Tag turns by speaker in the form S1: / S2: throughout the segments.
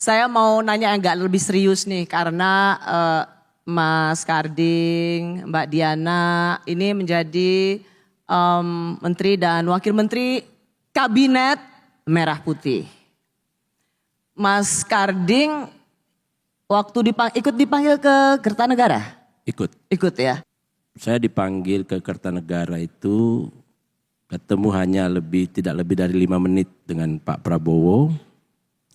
S1: Saya mau nanya agak lebih serius nih karena Mas Karding, Mbak Diana ini menjadi Menteri dan Wakil Menteri Kabinet Merah Putih. Mas Karding waktu ikut dipanggil ke Kertanegara?
S2: Ikut.
S1: Ikut ya?
S2: Saya dipanggil ke Kertanegara itu ketemu hanya tidak lebih dari 5 menit dengan Pak Prabowo.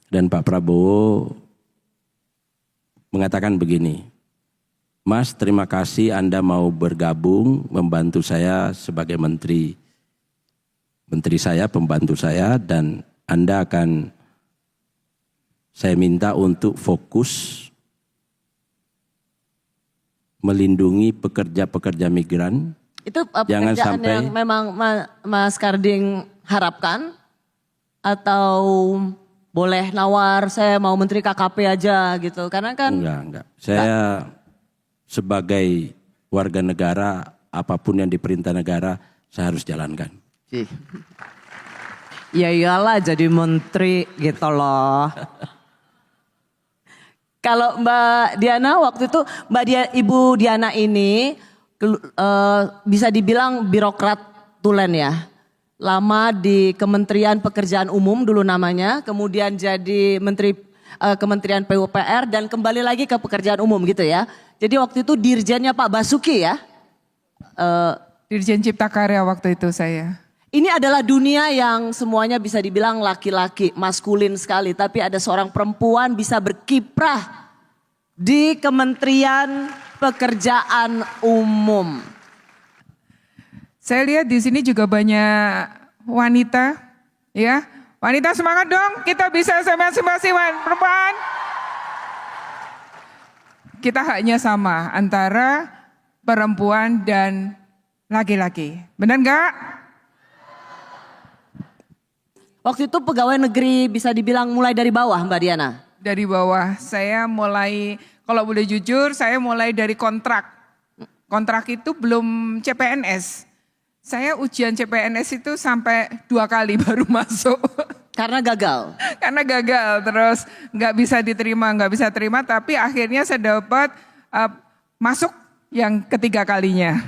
S2: Dan Pak Prabowo mengatakan begini, Mas terima kasih Anda mau bergabung membantu saya sebagai menteri. Menteri saya, pembantu saya, dan Anda akan saya minta untuk fokus melindungi pekerja-pekerja migran.
S1: Itu
S2: Jangan
S1: pekerjaan
S2: sampai
S1: yang memang Mas Karding harapkan atau boleh nawar saya mau menteri KKP aja gitu karena kan
S2: enggak. Saya sebagai warga negara apapun yang diperintah negara saya harus jalankan.
S1: Ya iyalah jadi menteri gitu loh. Kalau Mbak Diana waktu itu Ibu Diana ini bisa dibilang birokrat tulen ya. Lama di Kementerian Pekerjaan Umum dulu namanya, kemudian jadi Menteri Kementerian PUPR dan kembali lagi ke pekerjaan umum gitu ya. Jadi waktu itu dirjennya Pak Basuki ya.
S3: Dirjen Cipta Karya waktu itu saya.
S1: Ini adalah dunia yang semuanya bisa dibilang laki-laki, maskulin sekali. Tapi ada seorang perempuan bisa berkiprah di Kementerian Pekerjaan Umum.
S3: Saya lihat di sini juga banyak wanita, ya. Wanita semangat dong, kita bisa sama-sama perempuan. Kita haknya sama antara perempuan dan laki-laki. Benar nggak?
S1: Waktu itu pegawai negeri bisa dibilang mulai dari bawah Mbak Diana?
S3: Dari bawah, saya mulai, kalau boleh jujur, saya mulai dari kontrak. Kontrak itu belum CPNS. Saya ujian CPNS itu sampai 2 kali baru masuk.
S1: Karena gagal?
S3: Karena gagal, terus nggak bisa terima, tapi akhirnya saya dapat masuk yang ketiga kalinya.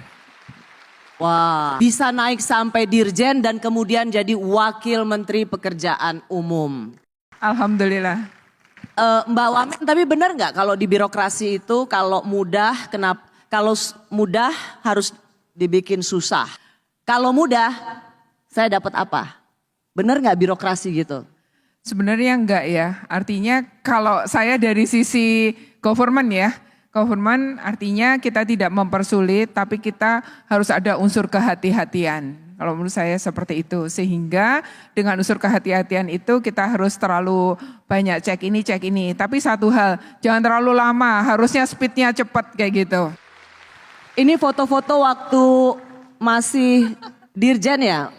S1: Wah, bisa naik sampai dirjen dan kemudian jadi wakil menteri pekerjaan umum.
S3: Alhamdulillah.
S1: Mbak Wamen, tapi benar nggak kalau di birokrasi itu kalau mudah harus dibikin susah. Kalau mudah, saya dapat apa? Benar nggak birokrasi gitu?
S3: Sebenarnya enggak ya. Artinya kalau saya dari sisi government ya, government artinya kita tidak mempersulit, tapi kita harus ada unsur kehati-hatian. Kalau menurut saya seperti itu. Sehingga dengan unsur kehati-hatian itu kita harus terlalu banyak cek ini. Tapi satu hal, jangan terlalu lama, harusnya speednya cepat kayak gitu.
S1: Ini foto-foto waktu masih dirjen ya?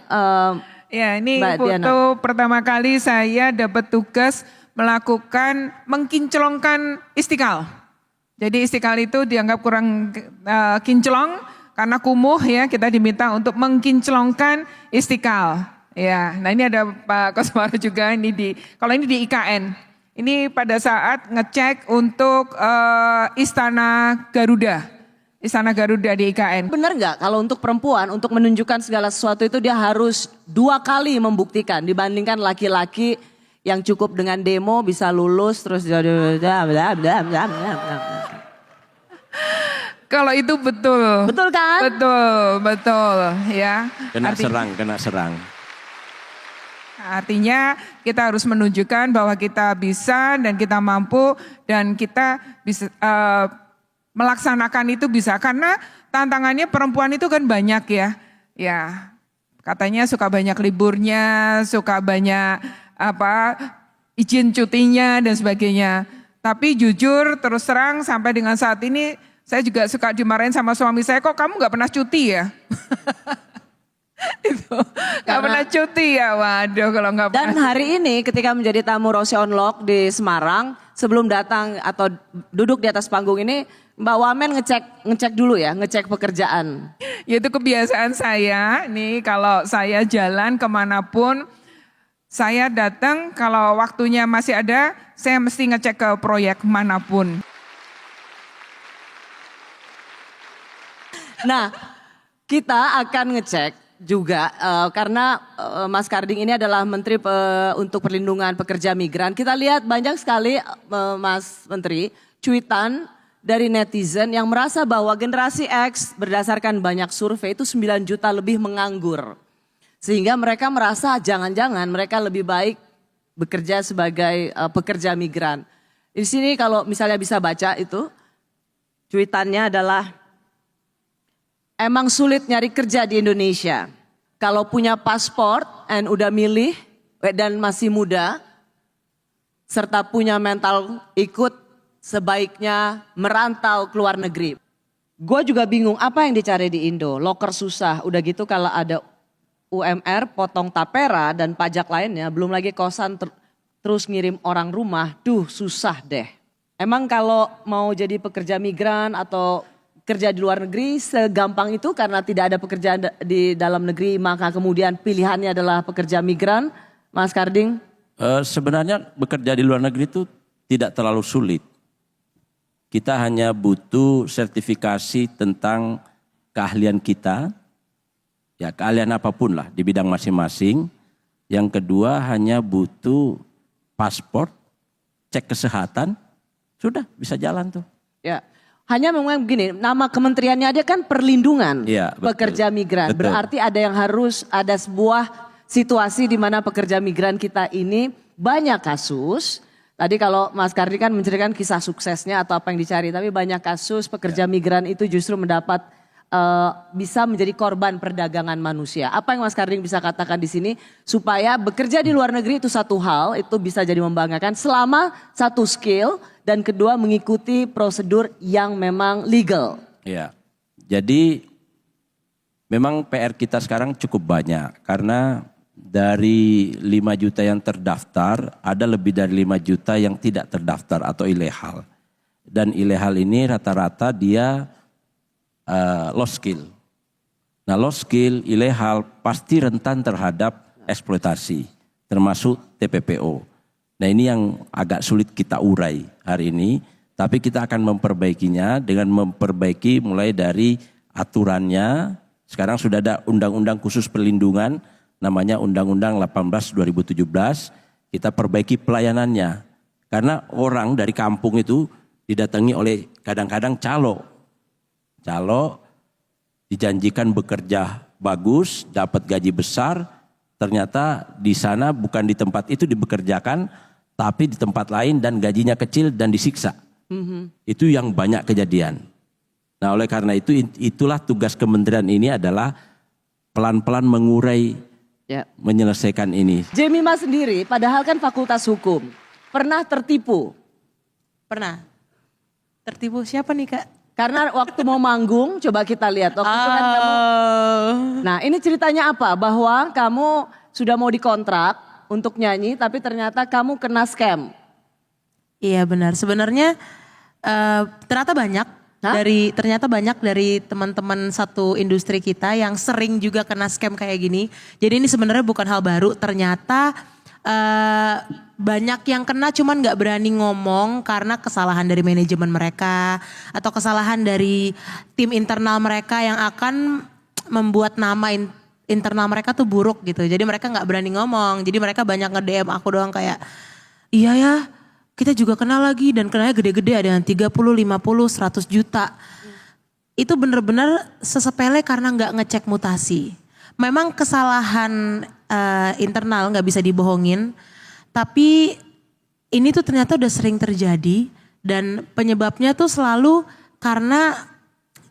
S3: Ya, ini
S1: Mbak
S3: foto
S1: Diana.
S3: pertama kali saya dapat tugas melakukan mengkinclongkan Istiqlal. Jadi Istiqlal itu dianggap kurang kinclong karena kumuh ya, kita diminta untuk mengkinclongkan Istiqlal. Ya, nah ini ada Pak Koswara juga kalau ini di IKN. Ini pada saat ngecek untuk Istana Garuda. Istana Garuda di IKN.
S1: Benar nggak kalau untuk perempuan untuk menunjukkan segala sesuatu itu dia harus 2 kali membuktikan dibandingkan laki-laki yang cukup dengan demo bisa lulus terus
S3: Kalau itu betul.
S1: Betul kan?
S3: Betul ya.
S2: Kena serang.
S3: Artinya kita harus menunjukkan bahwa kita bisa dan kita mampu dan kita bisa melaksanakan itu bisa, karena tantangannya perempuan itu kan banyak ya. Ya, katanya suka banyak liburnya, suka banyak izin cutinya dan sebagainya. Tapi jujur terus terang sampai dengan saat ini saya juga suka dimarahin sama suami saya, kok kamu nggak pernah cuti ya? Itu nggak pernah cuti ya, waduh kalau nggak pernah.
S1: Dan hari ini ketika menjadi tamu Rose on Lock di Semarang, sebelum datang atau duduk di atas panggung ini, Mbak Wamen ngecek dulu ya, ngecek pekerjaan.
S3: Ya itu kebiasaan saya, nih kalau saya jalan kemanapun, Saya datang kalau waktunya masih ada, saya mesti ngecek ke proyek manapun.
S1: Nah, kita akan ngecek juga karena Mas Karding ini adalah Menteri untuk Perlindungan Pekerja Migran. Kita lihat banyak sekali Mas Menteri cuitan dari netizen yang merasa bahwa generasi X berdasarkan banyak survei itu 9 juta lebih menganggur. Sehingga mereka merasa jangan-jangan mereka lebih baik bekerja sebagai pekerja migran. Di sini kalau misalnya bisa baca itu cuitannya adalah emang sulit nyari kerja di Indonesia. Kalau punya paspor dan udah milih dan masih muda, serta punya mental ikut, sebaiknya merantau ke luar negeri. Gue juga bingung apa yang dicari di Indo, loker susah, udah gitu kalau ada UMR, potong tapera dan pajak lainnya, belum lagi kosan terus ngirim orang rumah, susah deh. Emang kalau mau jadi pekerja migran atau kerja di luar negeri segampang itu karena tidak ada pekerjaan di dalam negeri maka kemudian pilihannya adalah pekerja migran, Mas Karding?
S2: Sebenarnya bekerja di luar negeri itu tidak terlalu sulit. Kita hanya butuh sertifikasi tentang keahlian kita, ya keahlian apapun lah di bidang masing-masing. Yang kedua hanya butuh paspor, cek kesehatan, sudah bisa jalan tuh.
S1: Ya. Hanya memang begini, nama kementeriannya ada kan perlindungan
S2: ya,
S1: pekerja migran.
S2: Betul.
S1: Berarti ada yang harus ada sebuah situasi di mana pekerja migran kita ini banyak kasus. Tadi kalau Mas Kardi kan menceritakan kisah suksesnya atau apa yang dicari. Tapi banyak kasus pekerja migran itu justru mendapat bisa menjadi korban perdagangan manusia. Apa yang Mas Karding bisa katakan di sini supaya bekerja di luar negeri itu satu hal, itu bisa jadi membanggakan selama satu skill dan kedua mengikuti prosedur yang memang legal.
S2: Ya, jadi memang PR kita sekarang cukup banyak karena dari 5 juta yang terdaftar ada lebih dari 5 juta yang tidak terdaftar atau ilegal. Dan ilegal ini rata-rata dia low skill. Nah low skill, ilegal pasti rentan terhadap eksploitasi termasuk TPPO. Nah ini yang agak sulit kita urai hari ini. Tapi kita akan memperbaikinya dengan memperbaiki mulai dari aturannya. Sekarang sudah ada undang-undang khusus perlindungan namanya Undang-Undang 18 2017. Kita perbaiki pelayanannya. Karena orang dari kampung itu didatangi oleh kadang-kadang calo dijanjikan bekerja bagus, dapat gaji besar, ternyata di sana bukan di tempat itu dibekerjakan, tapi di tempat lain dan gajinya kecil dan disiksa. Itu yang banyak kejadian. Nah oleh karena itu itulah tugas kementerian ini adalah pelan-pelan mengurai, menyelesaikan ini.
S1: Jemima sendiri padahal kan fakultas hukum, pernah tertipu?
S4: Pernah. Tertipu siapa nih Kak?
S1: Karena waktu mau manggung, coba kita lihat. Waktu itu kan kamu, nah ini ceritanya apa? Bahwa kamu sudah mau dikontrak untuk nyanyi, tapi ternyata kamu kena scam.
S4: Iya benar. Sebenarnya ternyata banyak dari teman-teman satu industri kita yang sering juga kena scam kayak gini. Jadi ini sebenarnya bukan hal baru. Ternyata banyak yang kena cuman gak berani ngomong karena kesalahan dari manajemen mereka atau kesalahan dari tim internal mereka yang akan membuat nama internal mereka tuh buruk gitu. Jadi mereka gak berani ngomong. Jadi mereka banyak nge-DM aku doang kayak, iya ya kita juga kena lagi dan kenanya gede-gede ada yang 30, 50, 100 juta. Itu bener-bener sesepele karena gak ngecek mutasi. Memang kesalahan internal gak bisa dibohongin. Tapi ini tuh ternyata udah sering terjadi dan penyebabnya tuh selalu karena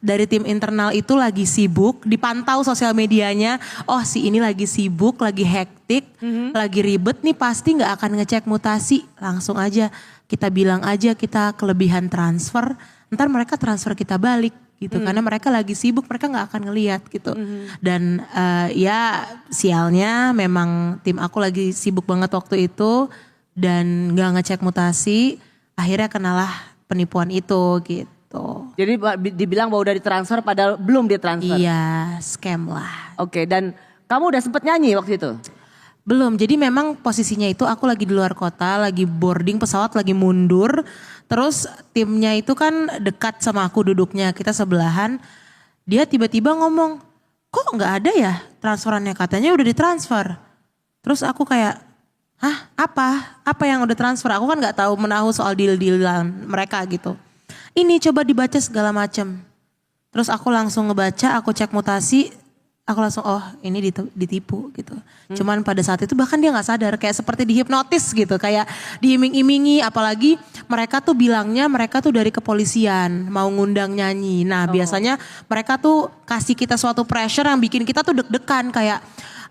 S4: dari tim internal itu lagi sibuk, dipantau sosial medianya, oh si ini lagi sibuk, lagi hektik, lagi ribet nih pasti gak akan ngecek mutasi. Langsung aja kita bilang aja kita kelebihan transfer, ntar mereka transfer kita balik gitu. Karena mereka lagi sibuk, mereka gak akan ngeliat gitu. Dan ya sialnya memang tim aku lagi sibuk banget waktu itu dan gak ngecek mutasi, akhirnya kenalah penipuan itu gitu.
S1: Jadi dibilang bahwa udah ditransfer padahal belum ditransfer.
S4: Iya, scam lah.
S1: Oke, dan kamu udah sempet nyanyi waktu itu?
S4: Belum, jadi memang posisinya itu aku lagi di luar kota, lagi boarding pesawat, lagi mundur. Terus timnya itu kan dekat sama aku duduknya, kita sebelahan. Dia tiba-tiba ngomong, kok nggak ada ya transferannya, katanya udah ditransfer. Terus aku kayak, hah apa? Apa yang udah transfer? Aku kan nggak tahu menahu soal deal-dealan mereka gitu. Ini coba dibaca segala macem. Terus aku langsung ngebaca, aku cek mutasi, aku langsung oh ini ditipu gitu. Cuman pada saat itu bahkan dia nggak sadar, kayak seperti dihipnotis gitu, kayak diiming-imingi. Apalagi mereka tuh bilangnya mereka tuh dari kepolisian mau ngundang nyanyi. Nah biasanya mereka tuh kasih kita suatu pressure yang bikin kita tuh deg-degan kayak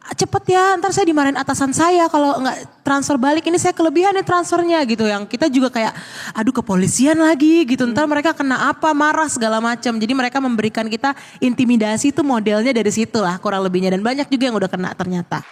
S4: cepet ya ntar saya dimarahin atasan saya kalau nggak transfer balik, ini saya kelebihan nih transfernya gitu. Yang kita juga kayak aduh kepolisian lagi gitu, ntar mereka kena apa, marah segala macam. Jadi mereka memberikan kita intimidasi, itu modelnya dari situ lah kurang lebihnya, dan banyak juga yang udah kena ternyata.